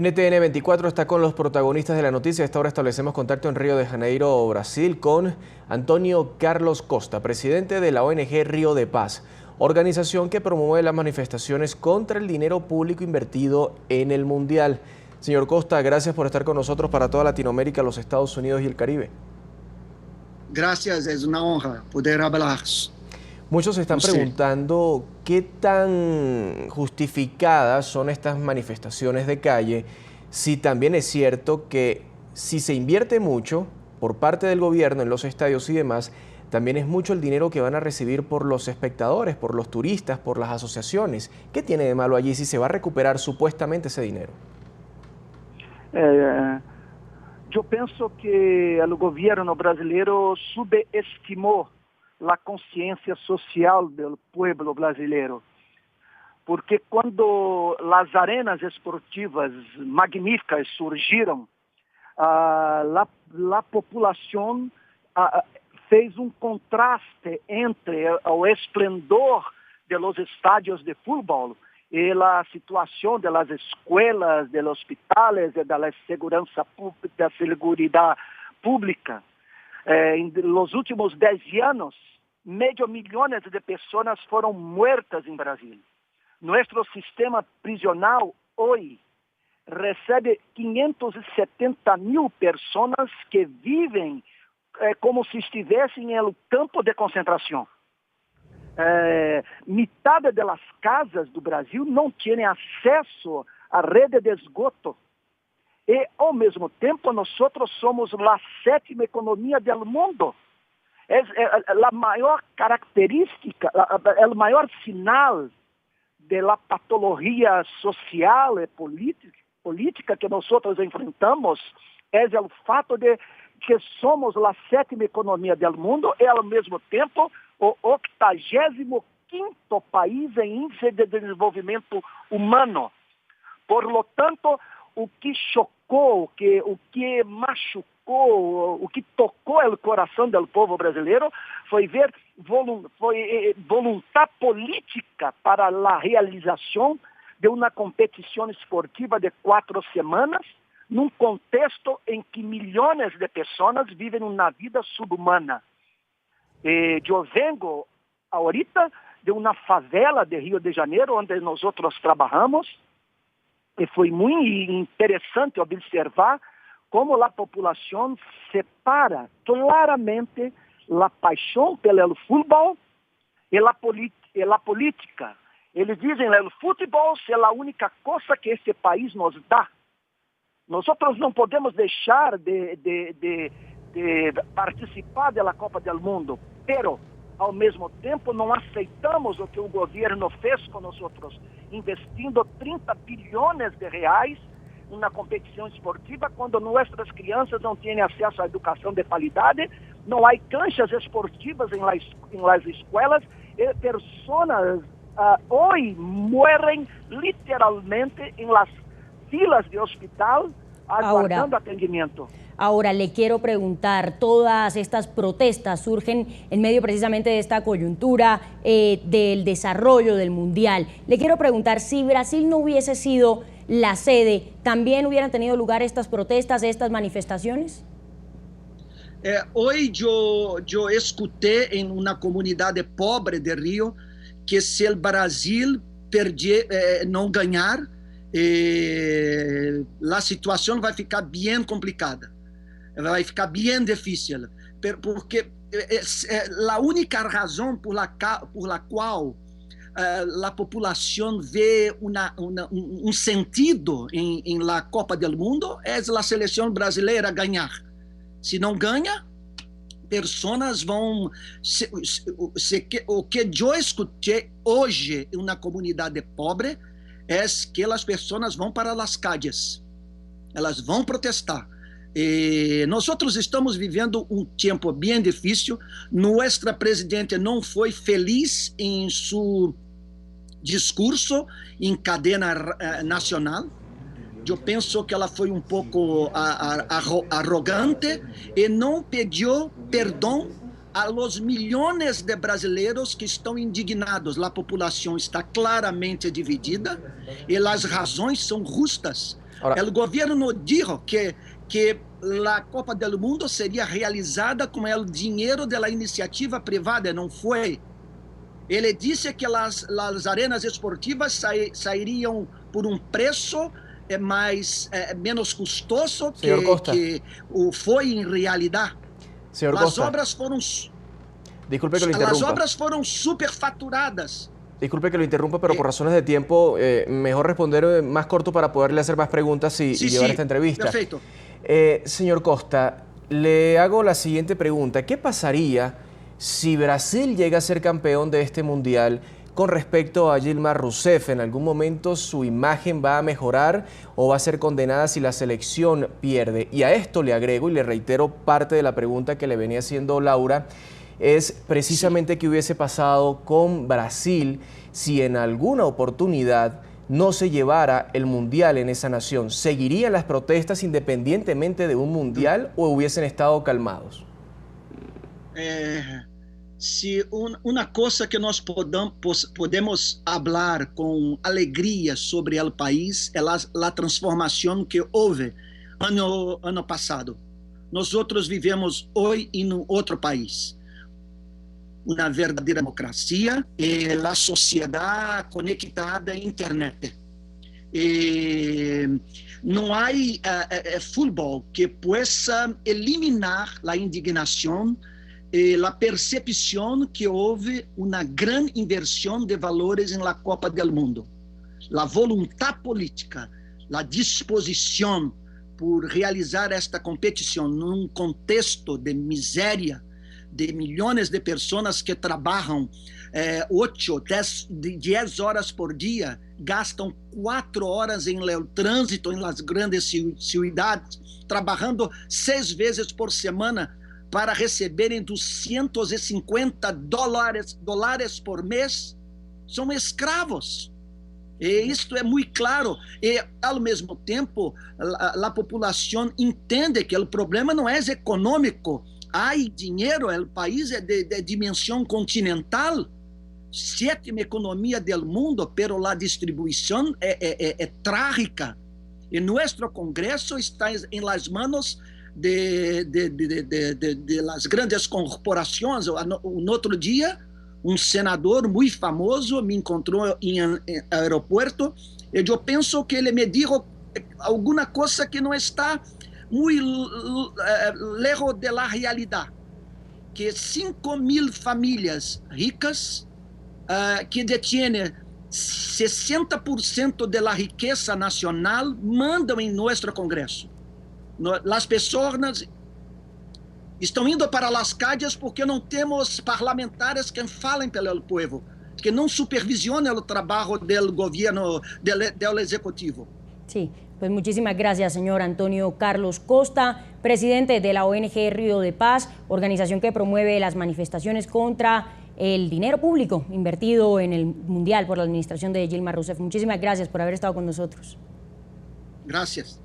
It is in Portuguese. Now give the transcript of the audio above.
NTN 24 está con los protagonistas de la noticia. A esta hora establecemos contacto en Río de Janeiro, Brasil, con Antonio Carlos Costa, presidente de la ONG Río de Paz, organización que promueve las manifestaciones contra el dinero público invertido en el Mundial. Señor Costa, gracias por estar con nosotros para toda Latinoamérica, los Estados Unidos y el Caribe. Gracias, es una honra poder hablar. Muchos se están preguntando qué tan justificadas son estas manifestaciones de calle, si también es cierto que si se invierte mucho por parte del gobierno en los estadios y demás, también es mucho el dinero que van a recibir por los espectadores, por los turistas, por las asociaciones. ¿Qué tiene de malo allí si se va a recuperar supuestamente ese dinero? Yo pienso que el gobierno brasileño subestimó la conciencia social del pueblo brasileño, porque cuando las arenas esportivas magníficas surgieron, la población fez un contraste entre el esplendor de los estadios de fútbol y la situación de las escuelas, de los hospitales, de la seguridad pública. En los últimos 10 años, medio millón de personas fueron muertas en Brasil. Nuestro sistema prisional hoy recibe 570.000 personas que viven como si estuviesen en el campo de concentración. Mitad de las casas do Brasil não tem acesso à rede de esgoto. E, ao mesmo tempo, nós somos a 7ª economia do mundo. É a maior característica, o maior sinal da patologia social e política que nós enfrentamos é o fato de que somos a 7ª economia do mundo e, ao mesmo tempo, o 85º país em índice de desenvolvimento humano. Por lo tanto, o que chocou, o que machucou, o que tocou o coração do povo brasileiro foi ver vontade política para a realização de uma competição esportiva de 4 semanas, num contexto em que milhões de pessoas vivem uma vida subhumana. Eu vengo ahorita de uma favela de Rio de Janeiro, onde nós trabalhamos, e foi muito interessante observar como a população separa claramente a paixão pelo futebol e a política. Eles dizem que o futebol é a única coisa que esse país nos dá. Nós não podemos deixar de participar da Copa do Mundo, pero ao mesmo tempo não aceitamos o que o governo fez com nós, investindo 30 bilhões de reais numa competição esportiva, quando nossas crianças não têm acesso à educação de qualidade, não há canchas esportivas em las escolas, e pessoas hoje morrem literalmente em las filas de hospital aguardando atendimiento. Ahora le quiero preguntar, todas estas protestas surgen en medio precisamente de esta coyuntura del desarrollo del Mundial. Le quiero preguntar, si Brasil no hubiese sido la sede, ¿también hubieran tenido lugar estas protestas, estas manifestaciones? Hoy yo escuché en una comunidad pobre de Río que si el Brasil no ganar, a situação vai ficar bem complicada, vai ficar bem difícil, porque a única razão por la qual a população vê um sentido em la Copa do Mundo é a seleção brasileira ganhar. Se não ganha, pessoas vão... O que eu escutei hoje em uma comunidade pobre é que as pessoas vão para as calles, elas vão protestar. Nós estamos vivendo um tempo bem difícil. Nossa presidente não foi feliz em seu discurso em cadena nacional. Eu penso que ela foi um pouco arrogante e não pediu perdão a los milhões de brasileiros que estão indignados. A população está claramente dividida e as razões são justas. Ahora, o governo dijo que a Copa do Mundo seria realizada com o dinheiro da iniciativa privada, não foi. Ele disse que as arenas esportivas sairiam por preço menos custoso que foi em realidade. Señor As Costa, obras foram... disculpe que lo Las interrumpa. obras fueron superfaturadas. Disculpe que lo interrumpa, pero por razones de tiempo, mejor responder más corto para poderle hacer más preguntas y llevar esta entrevista. Perfecto. Señor Costa, le hago la siguiente pregunta. ¿Qué pasaría si Brasil llega a ser campeón de este mundial con respecto a Dilma Rousseff? ¿En algún momento su imagen va a mejorar o va a ser condenada si la selección pierde? Y a esto le agrego y le reitero parte de la pregunta que le venía haciendo Laura, es precisamente qué hubiese pasado con Brasil si en alguna oportunidad no se llevara el mundial en esa nación. ¿Seguirían las protestas independientemente de un mundial o hubiesen estado calmados? Se uma coisa que nós podemos falar com alegria sobre o país é a transformação que houve ano passado. Nós vivemos hoje em outro país. Uma verdadeira democracia e a sociedade conectada à internet. Não há futebol que possa eliminar a indignação e a percepção que houve uma grande inversão de valores na Copa do Mundo. A vontade política, a disposição por realizar esta competição num contexto de miséria, de milhões de pessoas que trabalham 10 horas por dia, gastam 4 horas em trânsito em las grandes cidades, trabalhando 6 vezes por semana para receberem $250 por mês, são escravos. E isto é muito claro. E, ao mesmo tempo, a população entende que o problema não é econômico. Há dinheiro, o país é de dimensão continental, 7ª economia do mundo, pero a distribuição é trágica. E nosso Congresso está em las manos de las grandes corporações. No outro dia, senador muito famoso me encontrou em aeroporto e eu penso que ele me disse alguma coisa que não está muito lejos da realidade, que 5.000 famílias ricas que detêm 60% da riqueza nacional mandam em nosso Congresso. As pessoas estão indo para as calles porque não temos parlamentares que falem pelo povo, que não supervisionam o trabalho do governo, do executivo. Sí, pues muchísimas gracias, señor Antonio Carlos Costa, presidente de la ONG Río de Paz, organización que promueve las manifestaciones contra el dinero público invertido en el Mundial por la administración de Dilma Rousseff. Muchísimas gracias por haber estado con nosotros. Gracias.